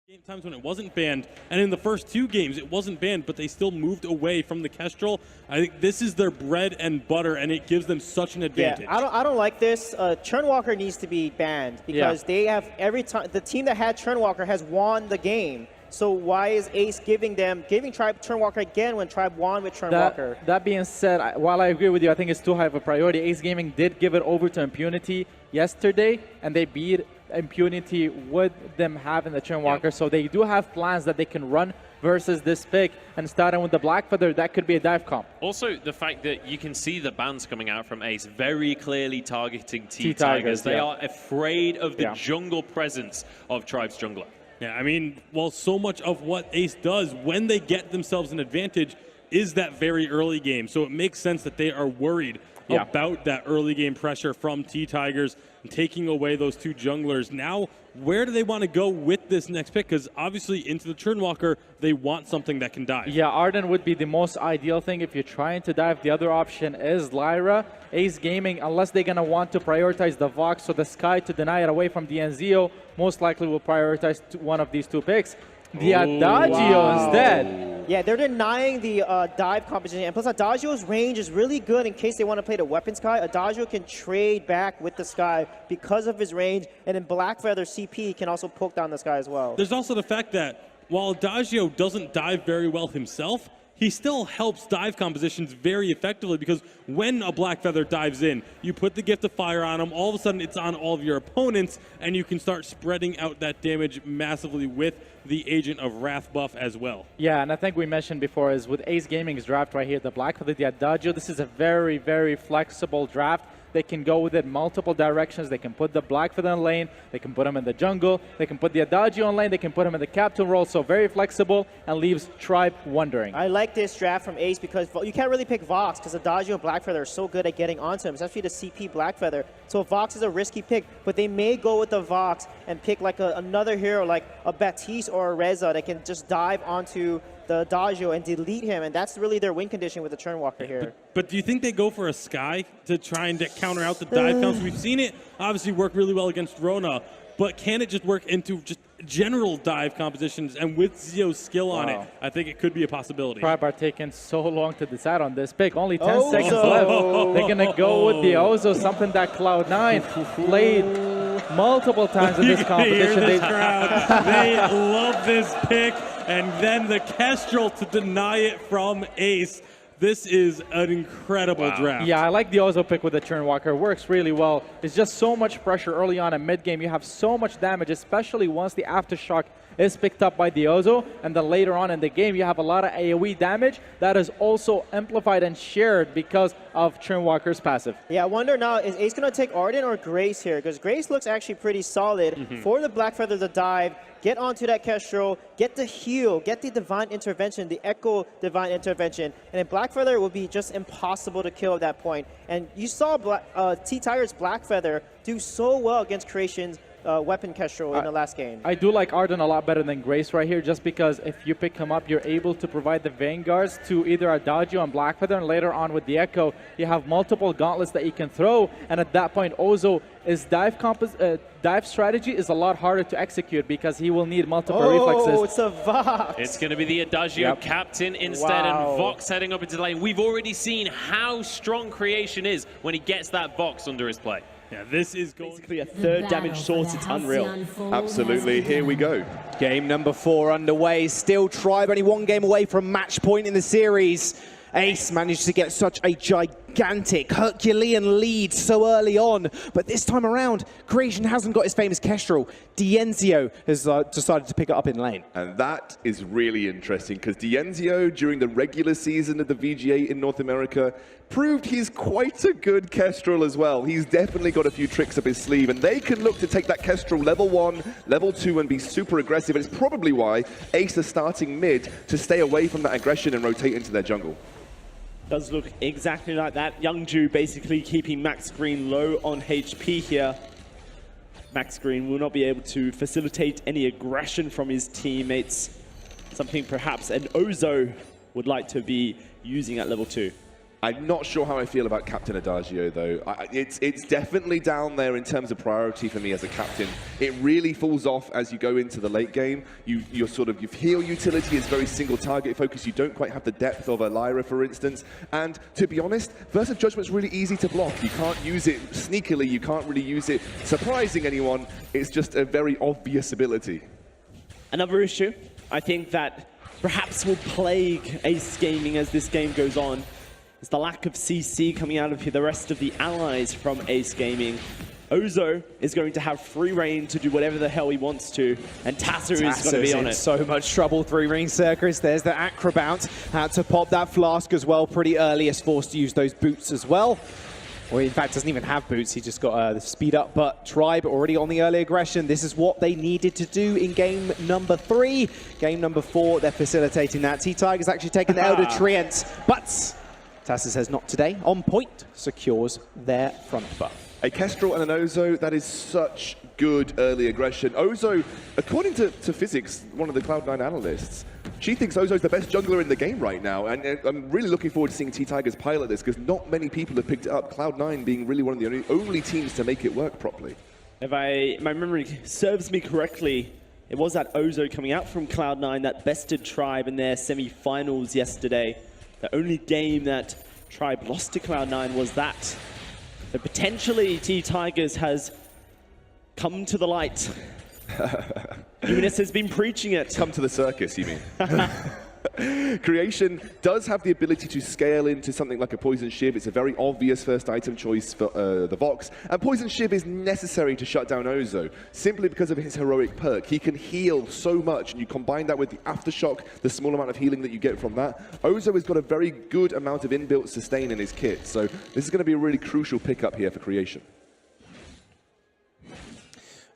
Game times when it wasn't banned, and in the first 2 games it wasn't banned, but they still moved away from the Kestrel. I think this is their bread and butter, and it gives them such an advantage. Yeah, I don't like this. Churnwalker needs to be banned because they have every time the team that had Churnwalker has won the game. So why is Ace giving Tribe Churnwalker again when Tribe won with Churnwalker? That being said, while I agree with you, I think it's too high of a priority. Ace Gaming did give it over to Impunity yesterday, and they beat Impunity with them having the Churnwalker. So they do have plans that they can run versus this pick, and starting with the Black Feather, that could be a dive comp. Also, the fact that you can see the bans coming out from Ace very clearly targeting T-Tigers. They are afraid of the jungle presence of Tribe's jungler. Yeah, I mean, well, so much of what Ace does when they get themselves an advantage is that very early game. So it makes sense that they are worried about that early game pressure from T-Tigers and taking away those 2 junglers. Now, where do they want to go with this next pick? Because obviously into the Churnwalker, they want something that can dive. Yeah, Arden would be the most ideal thing if you're trying to dive. The other option is Lyra. Ace Gaming, unless they're going to want to prioritize the Vox, so the Sky to deny it away from the Enzio, most likely will prioritize one of these 2 picks. The Adagio instead. Yeah, they're denying the dive competition. And plus, Adagio's range is really good in case they want to play the Weapon Sky. Adagio can trade back with the Sky because of his range. And then Black Feather CP can also poke down the Sky as well. There's also the fact that while Adagio doesn't dive very well himself, he still helps dive compositions very effectively, because when a Black Feather dives in, you put the Gift of Fire on him, all of a sudden it's on all of your opponents, and you can start spreading out that damage massively with the Agent of Wrath buff as well. Yeah, and I think we mentioned before is with Ace Gaming's draft right here, the Black Feather, the Adagio, this is a very, very flexible draft. They can go with it multiple directions. They can put the Black Feather in lane. They can put him in the jungle. They can put the Adagio in lane. They can put him in the captain role. So very flexible and leaves Tribe wondering. I like this draft from Ace because you can't really pick Vox because Adagio and Black Feather are so good at getting onto him, especially the CP Black Feather. So Vox is a risky pick, but they may go with the Vox and pick like another hero like a Baptiste or a REZA that can just dive onto the Adagio and delete him, and that's really their win condition with the Churnwalker here. But do you think they go for a Sky to try and counter out the dive counts? We've seen it obviously work really well against Rona, but can it just work into just general dive compositions? And with Zio's skill on it, I think it could be a possibility. Tribe are taking so long to decide on this pick. Only 10 seconds left. They're going to go with the Ozo, something that Cloud9 played multiple times in this competition. This crowd. They love this pick. And then the Kestrel to deny it from Ace. This is an incredible draft. Yeah, I like the Ozo pick with the Churnwalker. Works really well. It's just so much pressure early on in mid-game. You have so much damage, especially once the Aftershock is picked up by the Ozo. And then later on in the game, you have a lot of AoE damage that is also amplified and shared because of Churnwalker's passive. Yeah, I wonder now, is Ace going to take Arden or Grace here? Because Grace looks actually pretty solid for the Black Feather to dive, get onto that Kestrel, get the heal, get the Divine Intervention, the Echo Divine Intervention, and then Black Feather will be just impossible to kill at that point. And you saw T-Tiger's Black Feather do so well against Creation's Weapon Kestrel in the last game. I do like Arden a lot better than Grace right here, just because if you pick him up, you're able to provide the Vanguards to either Adagio and Black Feather, and later on with the Echo, you have multiple gauntlets that you can throw, and at that point, Ozo is dive strategy is a lot harder to execute because he will need multiple reflexes. Oh, it's a Vox. It's going to be the Adagio captain instead, and Vox heading up into the lane. We've already seen how strong Creation is when he gets that Vox under his play. Yeah, this is basically a third damage source. It's unreal. Absolutely. Here we go. Game number 4 underway. Still Tribe only 1 game away from match point in the series. Ace managed to get such a gigantic Herculean lead so early on, but this time around, Creation hasn't got his famous Kestrel. Dienzio has decided to pick it up in lane. And that is really interesting, because Dienzio, during the regular season of the VGA in North America, proved he's quite a good Kestrel as well. He's definitely got a few tricks up his sleeve, and they can look to take that Kestrel level 1, level 2, and be super aggressive. And it's probably why Ace is starting mid to stay away from that aggression and rotate into their jungle. Does look exactly like that. Youngju basically keeping Max Green low on HP here. Max Green will not be able to facilitate any aggression from his teammates. Something perhaps an Ozo would like to be using at level 2. I'm not sure how I feel about Captain Adagio, though. It's definitely down there in terms of priority for me as a captain. It really falls off as you go into the late game. Your heal utility is very single target focused. You don't quite have the depth of a Lyra, for instance. And to be honest, Verse of Judgment's really easy to block. You can't use it sneakily. You can't really use it surprising anyone. It's just a very obvious ability. Another issue, I think that perhaps will plague Ace Gaming as this game goes on, is the lack of CC coming out of the rest of the allies from Ace Gaming. Ozo is going to have free reign to do whatever the hell he wants to, and TAKA is going to be on it. So much trouble, 3-ring circus. There's the Acrobout. Had to pop that flask as well pretty early, is forced to use those boots as well. Or in fact, doesn't even have boots. He just got the speed up, but Tribe already on the early aggression. This is what they needed to do in game number 3. Game number 4, they're facilitating that. TAKA's actually taken the Elder Treant, but TAKA says not today. On point, secures their front buff. A Kestrel and an Ozo, that is such good early aggression. Ozo, according to physics, one of the Cloud9 analysts, she thinks Ozo's the best jungler in the game right now, and I'm really looking forward to seeing TAKA's pilot this, because not many people have picked it up, Cloud9 being really one of the only teams to make it work properly. If my memory serves me correctly, it was that Ozo coming out from Cloud9 that bested Tribe in their semi-finals yesterday. The only game that Tribe lost to Cloud9 was that. So potentially TAKA has come to the light. Eunice has been preaching it. Come to the circus, you mean? Creation does have the ability to scale into something like a Poison Shiv. It's a very obvious first item choice for the Vox. And Poison Shiv is necessary to shut down Ozo, simply because of his heroic perk. He can heal so much, and you combine that with the Aftershock, the small amount of healing that you get from that. Ozo has got a very good amount of inbuilt sustain in his kit, so this is going to be a really crucial pickup here for Creation.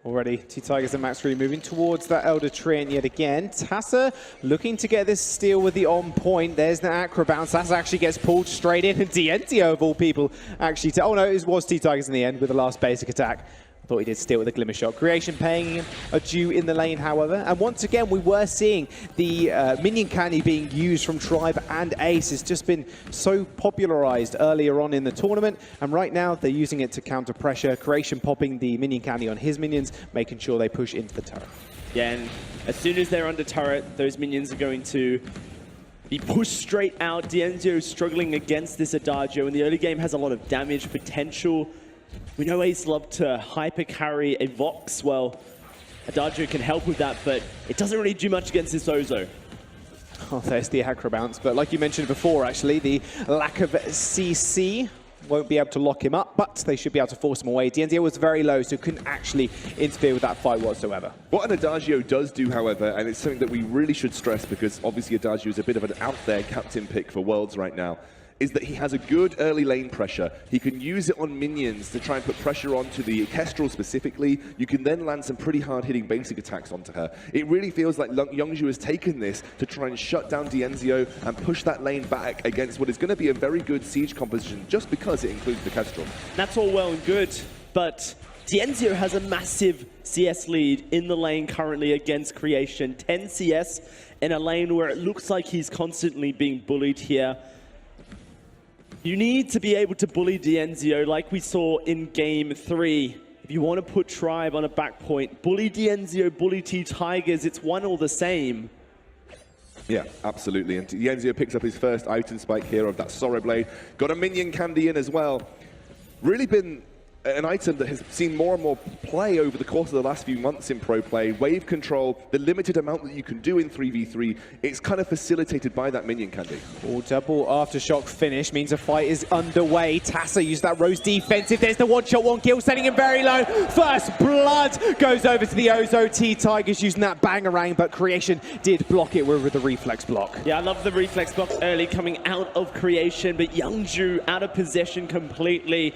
Already, TAKA's and Max 3 moving towards that Elder Treant yet again. TAKA looking to get this steal with the on point. There's the Acrobounce. TAKA actually gets pulled straight in, and Dientio, of all people, actually... oh no, it was TAKA's in the end with the last basic attack. I thought he did steal with a Glimmer Shot. Creation paying him a due in the lane, however. And once again, we were seeing the minion candy being used from Tribe and Ace. It's just been so popularized earlier on in the tournament. And right now, they're using it to counter pressure. Creation popping the minion candy on his minions, making sure they push into the turret. Yeah, and as soon as they're under turret, those minions are going to be pushed straight out. Dientio struggling against this Adagio. In the early game, has a lot of damage potential. We know Ace love to hyper carry a Vox. Well, Adagio can help with that, but it doesn't really do much against this Ozo. Oh, there's the Acrobounce. But like you mentioned before, actually, the lack of CC won't be able to lock him up, but they should be able to force him away. Dientio was very low, so couldn't actually interfere with that fight whatsoever. What an Adagio does do, however, and it's something that we really should stress, because obviously Adagio is a bit of an out-there captain pick for Worlds right now, is that he has a good early lane pressure. He can use it on minions to try and put pressure onto the Kestrel specifically. You can then land some pretty hard-hitting basic attacks onto her. It really feels like Youngju has taken this to try and shut down Dientio and push that lane back against what is going to be a very good siege composition, just because it includes the Kestrel. That's all well and good, but Dientio has a massive CS lead in the lane currently against Creation. 10 CS in a lane where it looks like he's constantly being bullied here. You need to be able to bully Dientio like we saw in Game 3. If you want to put Tribe on a back point, bully Dientio, bully TAKA's, it's one or the same. Yeah, absolutely. And Dientio picks up his first item spike here of that Sorrow Blade. Got a minion candy in as well. Really been an item that has seen more and more play over the course of the last few months in pro play. Wave control, the limited amount that you can do in 3v3, it's kind of facilitated by that minion candy. Oh, double Aftershock finish means a fight is underway. TAKA used that Rose defensive. There's the one-shot, one kill, sending him very low. First blood goes over to the Ozo. TAKA's using that bangarang, but Creation did block it with the reflex block. Yeah, I love the reflex block early coming out of Creation, but Youngju out of possession completely.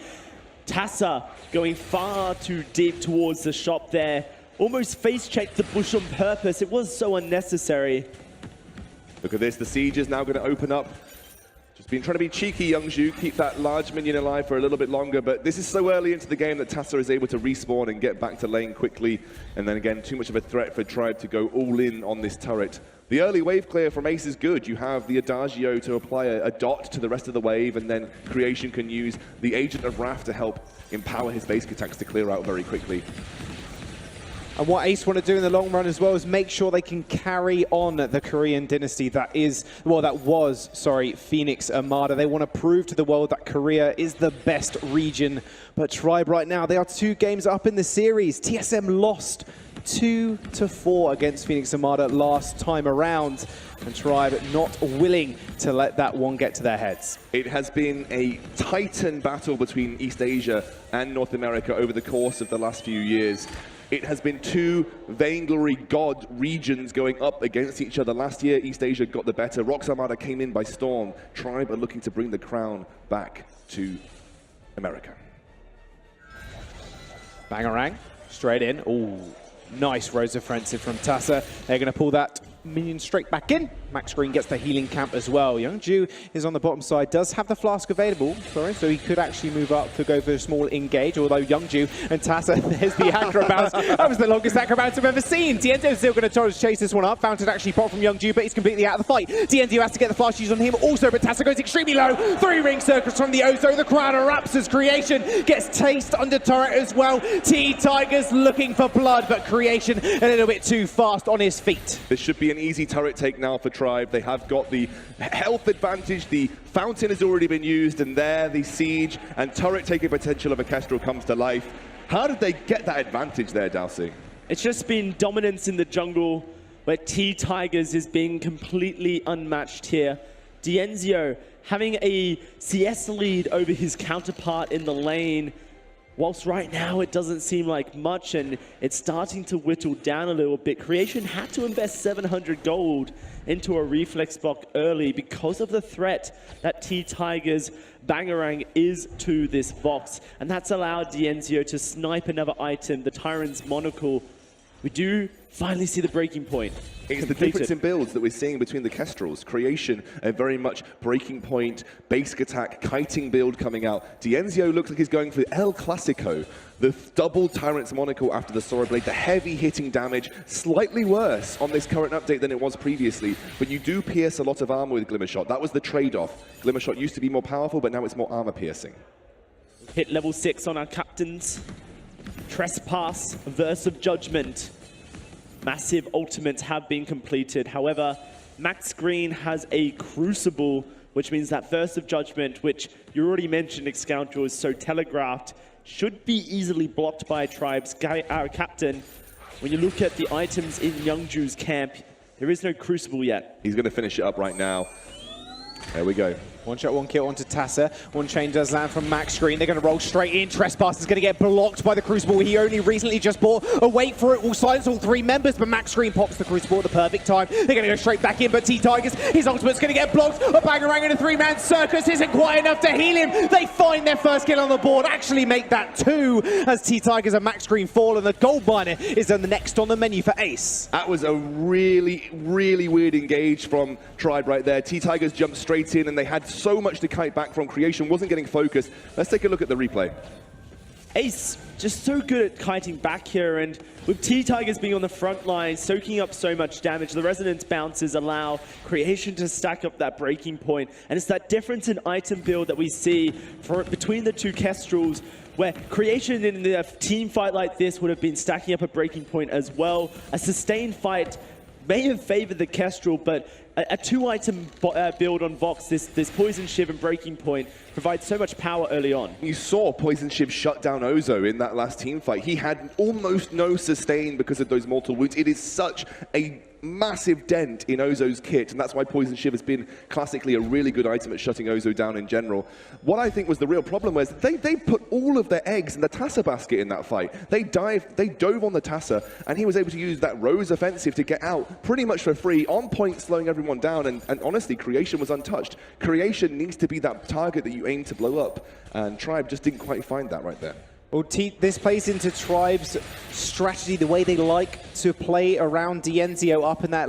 TAKA going far too deep towards the shop there. Almost face-checked the bush on purpose. It was so unnecessary. Look at this. The siege is now going to open up. Been trying to be cheeky, Youngju, keep that large minion alive for a little bit longer, but this is so early into the game that TAKA is able to respawn and get back to lane quickly. And then again, too much of a threat for Tribe to go all in on this turret. The early wave clear from Ace is good. You have the Adagio to apply a dot to the rest of the wave, and then Creation can use the Agent of Wrath to help empower his basic attacks to clear out very quickly. And what Ace want to do in the long run as well is make sure they can carry on the Korean dynasty that was Phoenix Armada. They want to prove to the world that Korea is the best region. But Tribe right now, they are 2 games up in the series. TSM lost 2-4 against Phoenix Armada last time around. And Tribe not willing to let that one get to their heads. It has been a titan battle between East Asia and North America over the course of the last few years. It has been 2 Vainglory God regions going up against each other. Last year, East Asia got the better. Rox Armada came in by storm. Tribe are looking to bring the crown back to America. Bangarang, straight in. Ooh, nice Rose offensive from TAKA. They're going to pull that minion straight back in. Max Green gets the healing camp as well. Youngju is on the bottom side, does have the flask available, so he could actually move up to go for a small engage, although Youngju and TAKA, there's the acrobats. That was the longest acrobats I've ever seen. Dienzio is still going to try to chase this one up. Fountain actually popped from Youngju, but he's completely out of the fight. Dienzio has to get the flash use on him also, but TAKA goes extremely low. 3 ring circles from the Ozo. The crowd erupts as Creation gets taste under turret as well. T-Tigers looking for blood, but Creation a little bit too fast on his feet. This should be an easy turret take now for Tribe. They have got the health advantage. The Fountain has already been used, and there the siege and turret taking potential of a Kestrel comes to life. How did they get that advantage there, Dowsing? It's just been dominance in the jungle, where T-Tigers is being completely unmatched here. Dienzio having a CS lead over his counterpart in the lane, whilst right now it doesn't seem like much, and it's starting to whittle down a little bit. Creation had to invest 700 gold into a reflex block early because of the threat that T-Tigers Bangarang is to this Vox, and that's allowed Dienzio to snipe another item, the Tyrant's Monocle. We do finally see the breaking point. It's the difference in builds that we're seeing between the Kestrels. Creation, a very much breaking point, basic attack, kiting build coming out. Dienzio looks like he's going for El Clasico, the double Tyrant's Monocle after the Sora Blade, the heavy hitting damage, slightly worse on this current update than it was previously, but you do pierce a lot of armor with Glimmer Shot. That was the trade-off. Glimmer Shot used to be more powerful, but now it's more armor piercing. Hit level 6 on our captains. Trespass, Verse of Judgment. Massive ultimates have been completed. However, Max Green has a Crucible, which means that Verse of Judgment, which you already mentioned, Scoundrel, is so telegraphed, should be easily blocked by Tribe's captain. When you look at the items in Youngju's camp, there is no Crucible yet. He's going to finish it up right now. There we go. One shot, one kill onto TAKA. One chain does land from Max Green. They're going to roll straight in. Trespass is going to get blocked by the Crucible. He only recently just bought a wait for it. Will silence all 3 members, but Max Green pops the Crucible at the perfect time. They're going to go straight back in, but T-Tigers, his ultimate's going to get blocked. A Bangarang in a 3-man circus isn't quite enough to heal him. They find their first kill on the board, actually make that 2 as T-Tigers and Max Green fall, and the gold miner is the next on the menu for Ace. That was a really, really weird engage from Tribe right there. T-Tigers jumped straight in, and they had so much to kite back from. Creation wasn't getting focused. Let's take a look at the replay. Ace just so good at kiting back here, and with T-Tigers being on the front line, soaking up so much damage, the resonance bounces allow Creation to stack up that breaking point, and it's that difference in item build that we see between the 2 Kestrels, where Creation in a team fight like this would have been stacking up a breaking point as well. A sustained fight may have favored the Kestrel, but a 2-item build on Vox, this Poison Shiv and Breaking Point, provides so much power early on. You saw Poison Shiv shut down Ozo in that last team fight. He had almost no sustain because of those mortal wounds. It is such a massive dent in Ozo's kit, and that's why Poison Shiv has been classically a really good item at shutting Ozo down in general. What I think was the real problem was they put all of their eggs in the TAKA basket in that fight. They dove on the TAKA, and he was able to use that Rose offensive to get out pretty much for free, on point, slowing everyone down, and honestly, Creation was untouched. Creation needs to be that target that you aim to blow up, and Tribe just didn't quite find that right there. Well, this plays into Tribe's strategy, the way they like to play around Dienzio up in that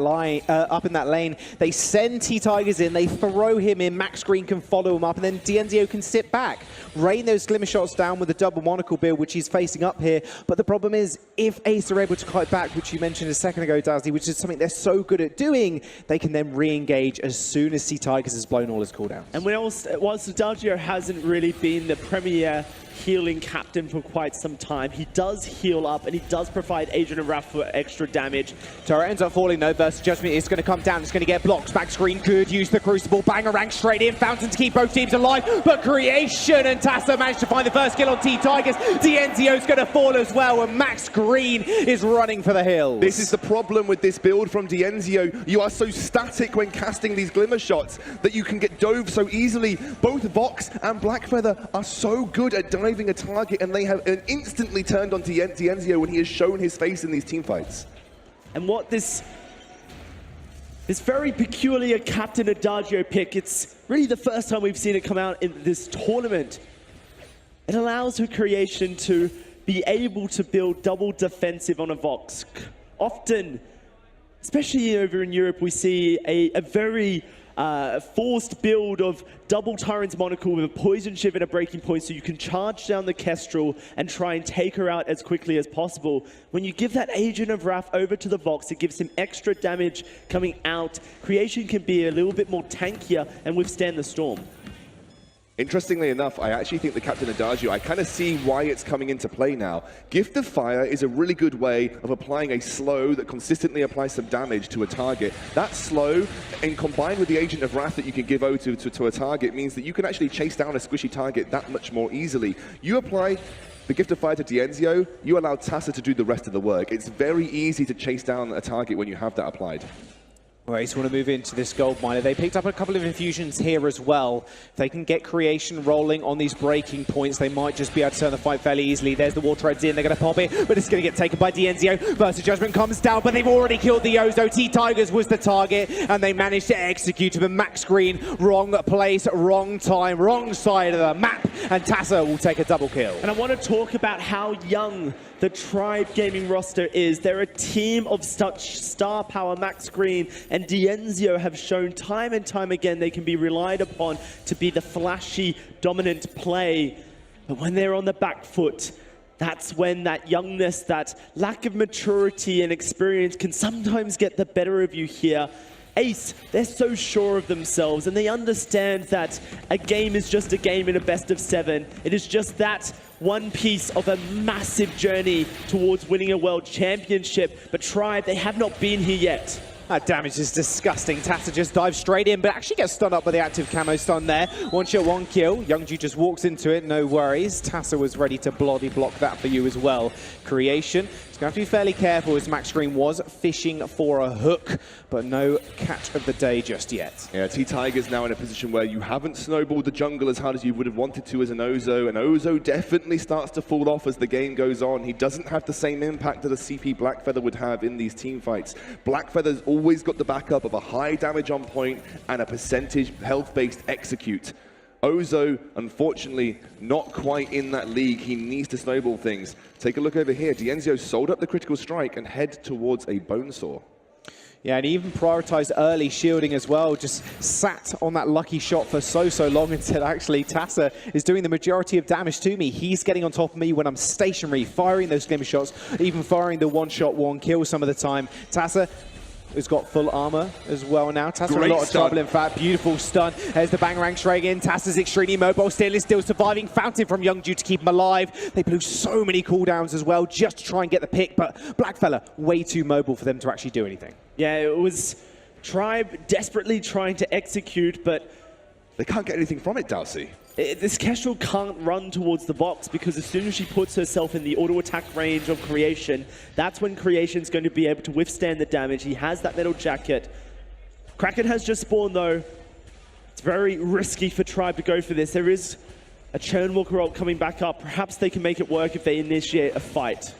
lane. They send T-Tigers in, they throw him in, Max Green can follow him up, and then Dienzio can sit back, rain those glimmer shots down with the double monocle build, which he's facing up here. But the problem is, if Ace are able to fight back, which you mentioned a second ago, Dazzy, which is something they're so good at doing, they can then re-engage as soon as T-Tigers has blown all his cooldowns. And whilst Dazio hasn't really been the premier healing captain for quite some time, he does heal up and he does provide Agent of Wrath for extra damage. Turret ends up falling though, versus Judgment is going to come down, it's going to get blocked. Max Green could use the Crucible, Bangarang straight in, Fountain to keep both teams alive, but Creation and TAKA managed to find the first kill on T-Tigers. Dienzio's going to fall as well, and Max Green is running for the hills. This is the problem with this build from Dienzio. You are so static when casting these glimmer shots that you can get dove so easily. Both Vox and Blackfeather are so good at diving a target, and they have instantly turned on Dienzio when he has shown his face in these teamfights. And what this very peculiar Captain Adagio pick, it's really the first time we've seen it come out in this tournament. It allows her Creation to be able to build double defensive on a Vox. Often, especially over in Europe, we see a very forced build of double Tyrant's Monocle with a Poison Shiv and a Breaking Point, so you can charge down the Kestrel and try and take her out as quickly as possible. When you give that Agent of Wrath over to the Vox, it gives him extra damage coming out. Creation can be a little bit more tankier and withstand the storm. Interestingly enough, I actually think the Captain Adagio, I kind of see why it's coming into play now. Gift of Fire is a really good way of applying a slow that consistently applies some damage to a target. That slow, and combined with the Agent of Wrath that you can give over to a target, means that you can actually chase down a squishy target that much more easily. You apply the Gift of Fire to Dienzio, you allow TAKA to do the rest of the work. It's very easy to chase down a target when you have that applied. Well, Ace want to move into this gold miner. They picked up a couple of infusions here as well. If they can get Creation rolling on these breaking points, they might just be able to turn the fight fairly easily. There's the Water Reds in, they're going to pop it, but it's going to get taken by Dienzio. Versus Judgment comes down, but they've already killed the Ozo. T-Tigers was the target, and they managed to execute him. And Max Green, wrong place, wrong time, wrong side of the map, and TAKA will take a double kill. And I want to talk about how young the Tribe Gaming roster is. They're a team of such star power. Max Green and Dienzio have shown time and time again they can be relied upon to be the flashy, dominant play. But when they're on the back foot, that's when that youngness, that lack of maturity and experience can sometimes get the better of you here. Ace, they're so sure of themselves, and they understand that a game is just a game in a best of 7. It is just that one piece of a massive journey towards winning a world championship. But Tribe, they have not been here yet. That damage is disgusting. TAKA just dives straight in, but actually gets stunned up by the active camo stun there. One shot, one kill. Youngju just walks into it, no worries. TAKA was ready to bloody block that for you as well. Creation, he's going to have to be fairly careful as Max Green was fishing for a hook, but no catch of the day just yet. Yeah, T-Tiger's now in a position where you haven't snowballed the jungle as hard as you would have wanted to as an Ozo, and Ozo definitely starts to fall off as the game goes on. He doesn't have the same impact that a CP Blackfeather would have in these team fights. Blackfeather's always got the backup of a high damage on point and a percentage health-based execute. Ozo, unfortunately, not quite in that league. He needs to snowball things. Take a look over here. Dienzio sold up the critical strike and head towards a Bonesaw. Yeah, and he even prioritized early shielding as well. Just sat on that lucky shot for so long and said, actually, TAKA is doing the majority of damage to me. He's getting on top of me when I'm stationary, firing those glimmer shots, even firing the one-shot, one-kill some of the time. TAKA has got full armor as well now. TAKA in a lot of trouble, in fact. Beautiful stun. There's the Bangarang straight in. TAKA's extremely mobile still, is still surviving. Fountain from Youngju to keep him alive. They blew so many cooldowns as well just to try and get the pick, but Blackfella way too mobile for them to actually do anything. Yeah, it was Tribe desperately trying to execute, but they can't get anything from it, Dalsy. This Kestrel can't run towards the box because as soon as she puts herself in the auto-attack range of Creation, that's when Creation's going to be able to withstand the damage. He has that metal jacket. Kraken has just spawned, though. It's very risky for Tribe to go for this. There is a Churnwalker ult coming back up. Perhaps they can make it work if they initiate a fight.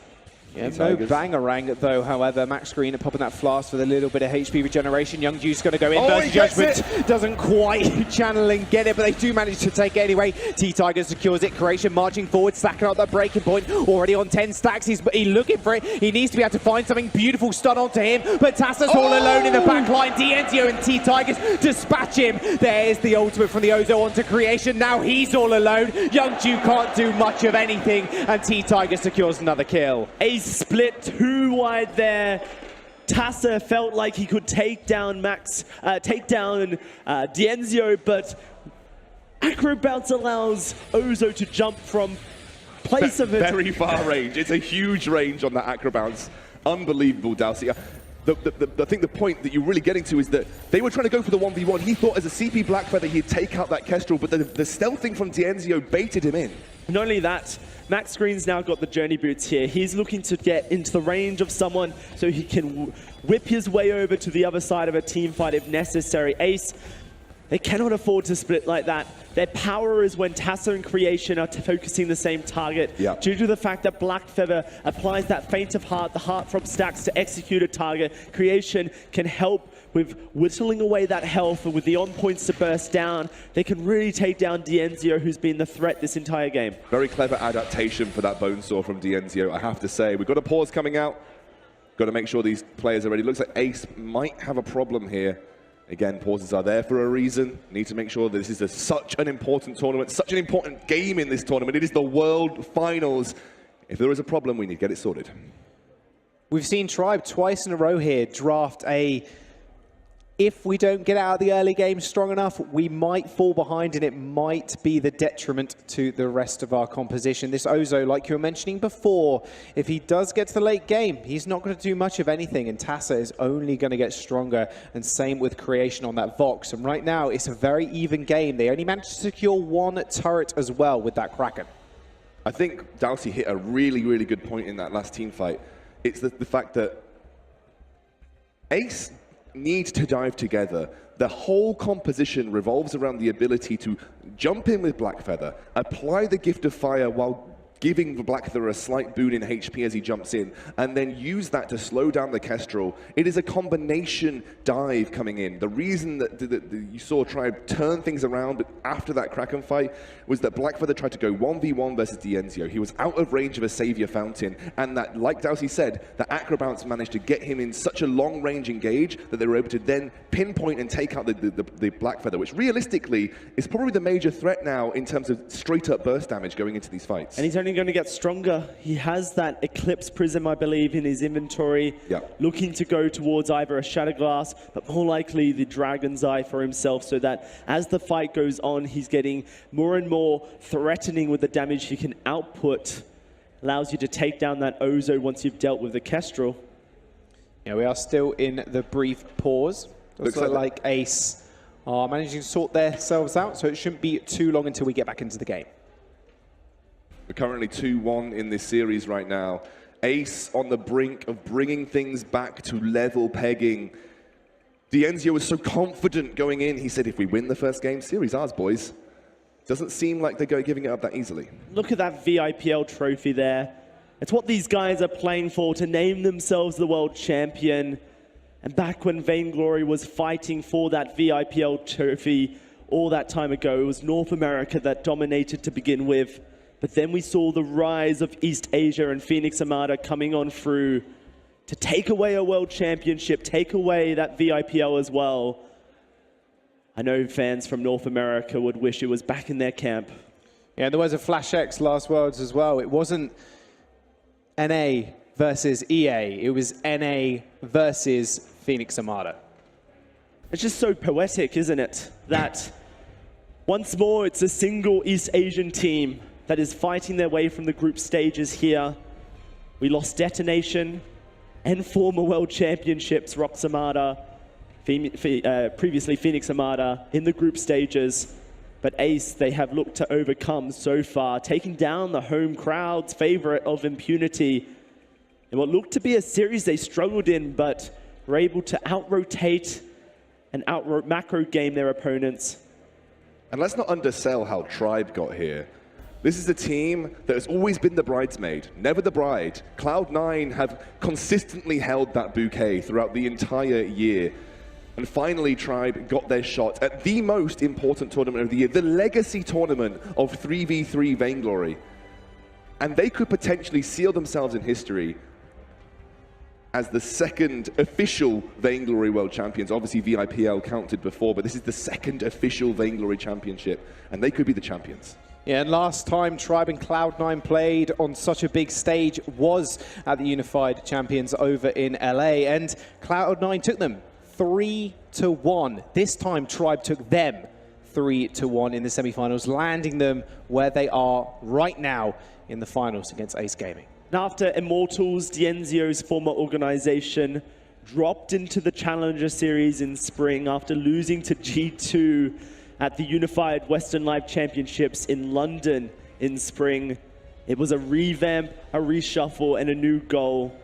Yeah, no bangarang though, however. Max Green popping that flask with a little bit of HP regeneration. Youngju's going to go in. Versus Judgment doesn't quite channel and get it, but they do manage to take it anyway. T-Tiger secures it. Creation marching forward, stacking up that breaking point. Already on 10 stacks. He's looking for it. He needs to be able to find something beautiful stun onto him, but TAKA's all alone in the back line. Dienzio and T-Tigers dispatch him. There's the ultimate from the Ozo onto Creation. Now he's all alone. Youngju can't do much of anything, and T-Tiger secures another kill. Ace split too wide there. TAKA felt like he could take down Dienzio, but Acro Bounce allows Ozo to jump from place of it. Very far range. It's a huge range on that Acro Bounce. Unbelievable, Dalsy. I think the point that you're really getting to is that they were trying to go for the 1v1. He thought as a CP Blackfeather he'd take out that Kestrel, but the stealthing from Dienzio baited him in. Not only that, Max Green's now got the journey boots here. He's looking to get into the range of someone so he can whip his way over to the other side of a team fight if necessary. Ace, they cannot afford to split like that. Their power is when TAKA and Creation are focusing the same target. Yep. Due to the fact that Blackfeather applies that feint of heart, the heart from stacks to execute a target, Creation can help with whittling away that health, and with the on points to burst down, they can really take down Dienzio, who's been the threat this entire game. Very clever adaptation for that Bonesaw from Dienzio, I have to say. We've got a pause coming out. Got to make sure these players are ready. Looks like Ace might have a problem here. Again, pauses are there for a reason. Need to make sure that this is such an important tournament, such an important game in this tournament. It is the World Finals. If there is a problem, we need to get it sorted. We've seen Tribe twice in a row here draft a... If we don't get out of the early game strong enough, we might fall behind, and it might be the detriment to the rest of our composition. This Ozo, like you were mentioning before, if he does get to the late game, he's not going to do much of anything, and TAKA is only going to get stronger, and same with Creation on that Vox. And right now, it's a very even game. They only managed to secure one turret as well with that Kraken. I think Dalsy hit a really, really good point in that last team fight. It's the fact that Ace need to dive together. The whole composition revolves around the ability to jump in with Blackfeather, apply the Gift of Fire while giving the Blackfeather a slight boon in HP as he jumps in, and then use that to slow down the Kestrel. It is a combination dive coming in. The reason that you saw Tribe turn things around after that Kraken fight was that Blackfeather tried to go 1v1 versus Dienzio. He was out of range of a Savior Fountain, and that, like Dalsy said, the Acro Bounce managed to get him in such a long range engage that they were able to then pinpoint and take out the Blackfeather, which realistically is probably the major threat now in terms of straight up burst damage going into these fights. And he's only going to get stronger. He has that Eclipse Prism, I believe, in his inventory, looking to go towards either a Shatter Glass, but more likely the Dragon's Eye for himself, so that as the fight goes on, he's getting more and more threatening with the damage he can output. Allows you to take down that Ozo once you've dealt with the Kestrel. Yeah, we are still in the brief pause. Looks like Ace are managing to sort themselves out, so it shouldn't be too long until we get back into the game. We're currently 2-1 in this series right now. Ace on the brink of bringing things back to level pegging. Dienzio was so confident going in. He said, if we win the first game, series ours, boys. Doesn't seem like they're giving it up that easily. Look at that VIPL trophy there. It's what these guys are playing for, to name themselves the world champion. And back when Vainglory was fighting for that VIPL trophy all that time ago, it was North America that dominated to begin with. But then we saw the rise of East Asia and Phoenix Armada coming on through to take away a world championship, take away that VIPL as well. I know fans from North America would wish it was back in their camp. Yeah, there was a Flash X last Worlds as well. It wasn't NA versus EA. It was NA versus Phoenix Armada. It's just so poetic, isn't it? That once more, it's a single East Asian team that is fighting their way from the group stages here. We lost Detonation and former world championships, Rox Armada, previously Phoenix Armada, in the group stages. But Ace, they have looked to overcome so far, taking down the home crowd's favorite of Impunity in what looked to be a series they struggled in, but were able to out-rotate and out-macro game their opponents. And let's not undersell how Tribe got here. This is a team that has always been the bridesmaid, never the bride. Cloud9 have consistently held that bouquet throughout the entire year. And finally, Tribe got their shot at the most important tournament of the year, the legacy tournament of 3v3 Vainglory. And they could potentially seal themselves in history as the second official Vainglory World Champions. Obviously, VIPL counted before, but this is the second official Vainglory Championship, and they could be the champions. Yeah, and last time Tribe and Cloud9 played on such a big stage was at the Unified Champions over in LA, and Cloud9 took them 3-1. This time Tribe took them 3-1 in the semifinals, landing them where they are right now in the finals against Ace Gaming. Now, after Immortals, Dienzio's former organization, dropped into the Challenger Series in spring after losing to G2 at the Unified Western Live Championships in London in spring. It was a revamp, a reshuffle, and a new goal.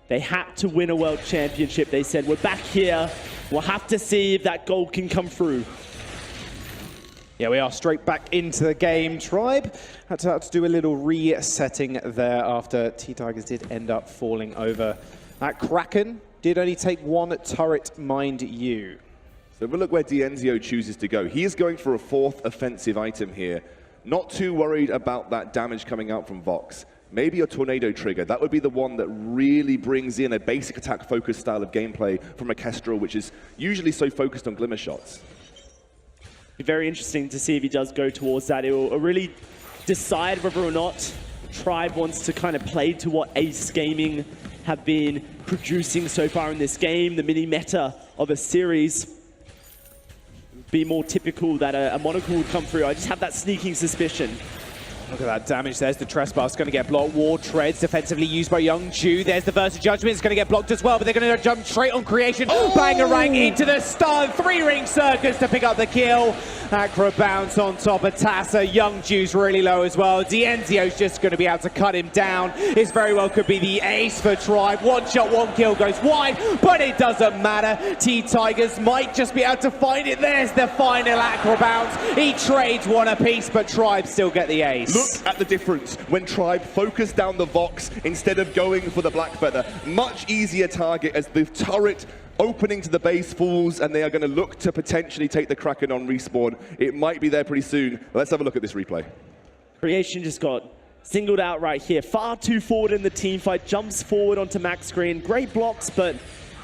They had to win a World Championship. They said, we're back here. We'll have to see if that goal can come through. Yeah, we are straight back into the game. Tribe had to do a little resetting there after T-Tigers did end up falling over. That Kraken did only take one turret, mind you. So if we look where Dienzio chooses to go, he is going for a fourth offensive item here. Not too worried about that damage coming out from Vox. Maybe a tornado trigger. That would be the one that really brings in a basic attack focused style of gameplay from a Kestrel, which is usually so focused on glimmer shots. Be very interesting to see if he does go towards that. It will really decide whether or not Tribe wants to kind of play to what Ace Gaming have been producing so far in this game, the mini meta of a series. Be more typical that a monocle would come through. I just have that sneaking suspicion. Look at that damage. There's the trespass going to get blocked. Ward treads defensively used by Youngju. There's the Versa Judgment. It's going to get blocked as well, but they're going to jump straight on Creation. Oh! Bangarang into the stun. 3-ring circus to pick up the kill. Acro bounce on top of TAKA. Youngju's really low as well. Dienzio's just going to be able to cut him down. This very well could be the ace for Tribe. One shot, one kill goes wide, but it doesn't matter. T-Tigers might just be able to find it. There's the final Acro bounce. He trades one apiece, but Tribe still get the ace. Look at the difference when Tribe focused down the Vox instead of going for the Black Feather. Much easier target as the turret opening to the base falls, and they are going to look to potentially take the Kraken on respawn. It might be there pretty soon. Let's have a look at this replay. Creation just got singled out right here. Far too forward in the team fight. Jumps forward onto max screen. Great blocks, but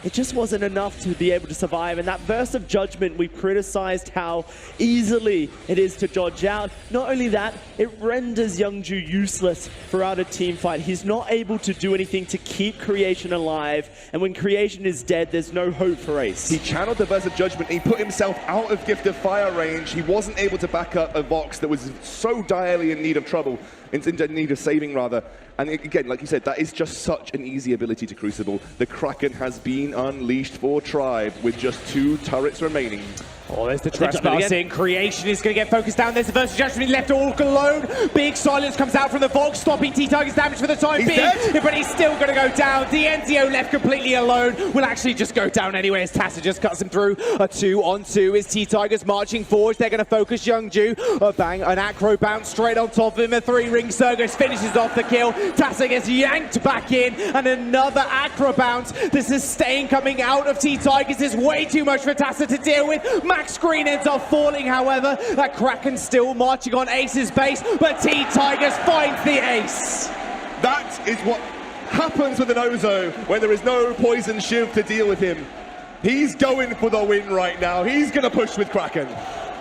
it just wasn't enough to be able to survive. And that burst of judgment, we've criticized how easily it is to dodge out. Not only that, it renders Youngju useless throughout a team fight. He's not able to do anything to keep Creation alive. And when Creation is dead, there's no hope for Ace. He channeled the burst of judgment. He put himself out of Gift of Fire range. He wasn't able to back up a Vox that was so direly in need of trouble, in need of saving rather. And again, like you said, that is just such an easy ability to Crucible. The Kraken has been unleashed for Tribe with just 2 turrets remaining. Oh, there's the trespassing. Creation is going to get focused down. There's the Versa Judgment left all alone. Big silence comes out from the Vox, stopping T-Tigers' damage for the time being. Dead. But he's still going to go down. Dienzio left completely alone. Will actually just go down anyway as TAKA just cuts him through. A 2-on-2 is T-Tigers marching forward. They're going to focus Youngju. A bang, an acro bounce straight on top of him. A 3-ring circus finishes off the kill. TAKA gets yanked back in. And another acro bounce. The sustain coming out of T-Tigers is way too much for TAKA to deal with. Max screen ends up falling, however. That Kraken still marching on Ace's base, but T-Tigers finds the ace. That is what happens with an Ozo when there is no poison shiv to deal with him. He's going for the win right now. He's going to push with Kraken.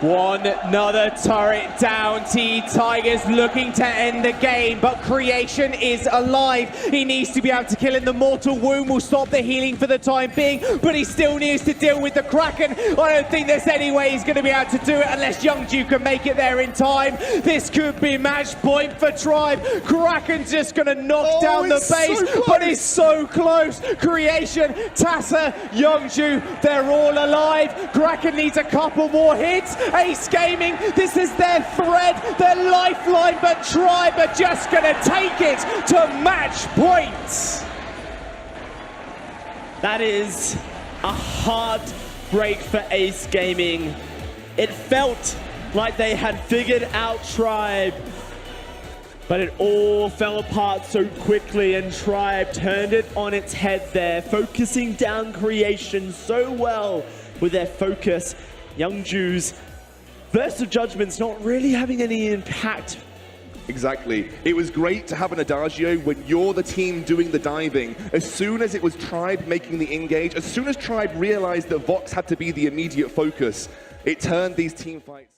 Another turret down. T-Tigers looking to end the game, but Creation is alive. He needs to be able to kill him. The Mortal Wound will stop the healing for the time being, but he still needs to deal with the Kraken. I don't think there's any way he's going to be able to do it unless Youngju can make it there in time. This could be match point for Tribe. Kraken's just going to knock down the base, so but he's so close. Creation, TAKA, Youngju, they're all alive. Kraken needs a couple more hits. Ace Gaming, this is their thread, their lifeline, but Tribe are just going to take it to match point. That is a hard break for Ace Gaming. It felt like they had figured out Tribe, But it all fell apart so quickly, and Tribe turned it on its head there, focusing down Creation so well with their focus. Young Jews, Burst of Judgment's not really having any impact. Exactly. It was great to have an Adagio when you're the team doing the diving. As soon as it was Tribe making the engage, as soon as Tribe realized that Vox had to be the immediate focus, it turned these team fights.